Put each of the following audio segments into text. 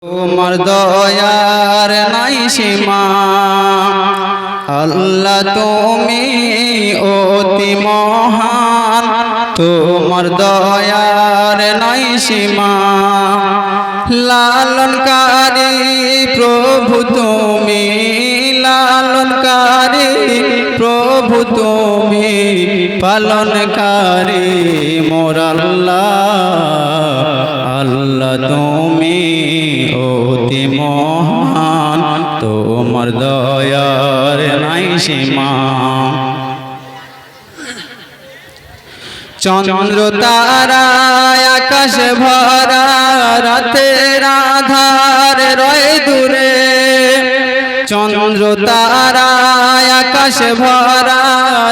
তোমার দয়ার নাই সীমা আল্লাহ তুমি অতি মহান। তোমার দয়ার নাই সীমা লালনকারী প্রভু তুমি, লালনকারী প্রভু তুমি, পালনকারী মোর আল্লাহ। আল্লাহ তুমি অতি মহান, তোমার দয়ার নাই সীমা। চন্দ্র তারা আকাশ ভরা, রাতের আধার রয় দূরে। চন্দ্র তারা আকাশ ভরা,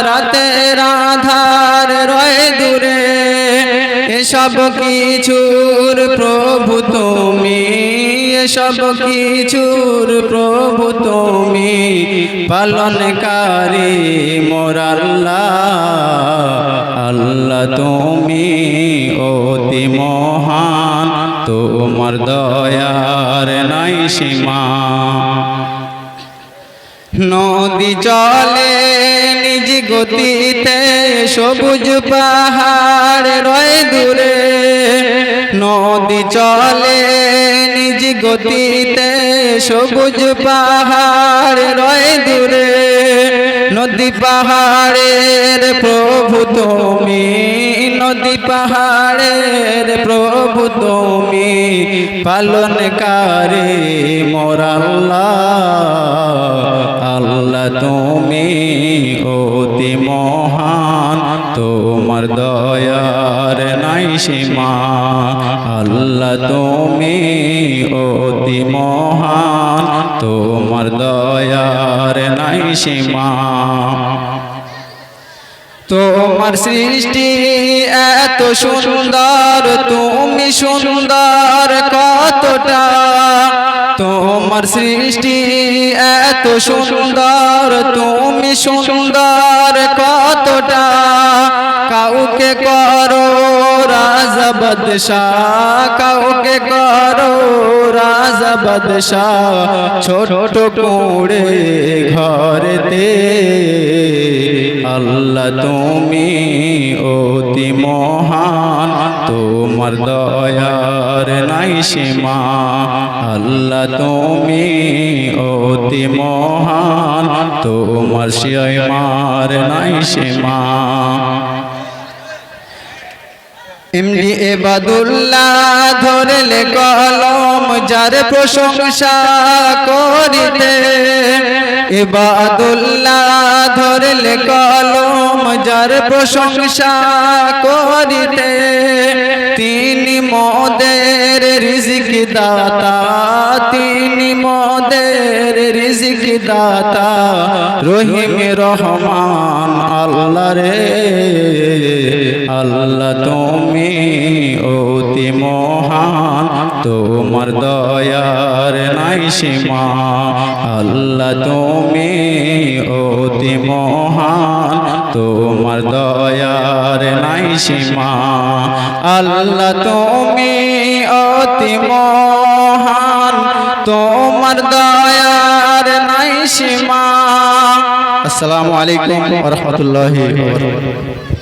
রাতের আধার রয় দূরে। এসব কিছুর প্রভু তুমি, এসব কিছুর প্রভু তুমি, পালনকারী মোর আল্লাহ। আল্লাহ তুমি অতি মহান, তোমার দয়ার নাই সীমা। নদী চলে নিজ গতিতে, সবুজ পাহাড় রয় দূরে। নদী চলে নিজ গতিতে, সবুজ পাহাড় রয় দূরে। নদী পাহাড়ের প্রভু তুমি, নদী পাহাড়ের প্রভু তুমি, পালনকারী মোর আল্লাহ। আল্লাহ তুমি অতি মহান, তোমার দয়ার নাই সীমা। আল্লাহ তুমি অতি মহান, তোমার দয়ার নাই সীমা। তোমার সৃষ্টি এত সুন্দর, তুমি সুন্দর কতটা। তোমার সৃষ্টি এত সুন্দর, তুমি সুন্দর কতটা। কাউকে করো রাজা বাদশাহ, কাউকে করো রাজা বাদশাহ, ছোট কুঁড়ে ঘরেতে। আল্লাহ তুমি অতি মহান, তোমার দয়ার নাই সীমা। আল্লাহ তুমি অতি মহান, তোমার সীমার নাই সীমা। এমনি এবাদুল্লাহ ধরলে কলম, যার প্রশংসা করিতে। ইবাদুল্লাহ ধরলে কলম, যার প্রশংসা করিতে। তিনি মোদের রিজিক দাতা, তিনি মোদের রিজিক দাতা। রহিম রহমান আল্লাহ রে। আল্লাহ তুমি অতি মহান, তোমার দয়ার নাই সীমা। আল্লাহ তুমি অতি মহান, তোমার দয়ার নাই সীমা। আল্লাহ তুমি অতি মহান, তোমার দয়ার নাই সীমা। আসসালামু আলাইকুম ওয়া রাহমাতুল্লাহি ওয়া বারাকাতুহু।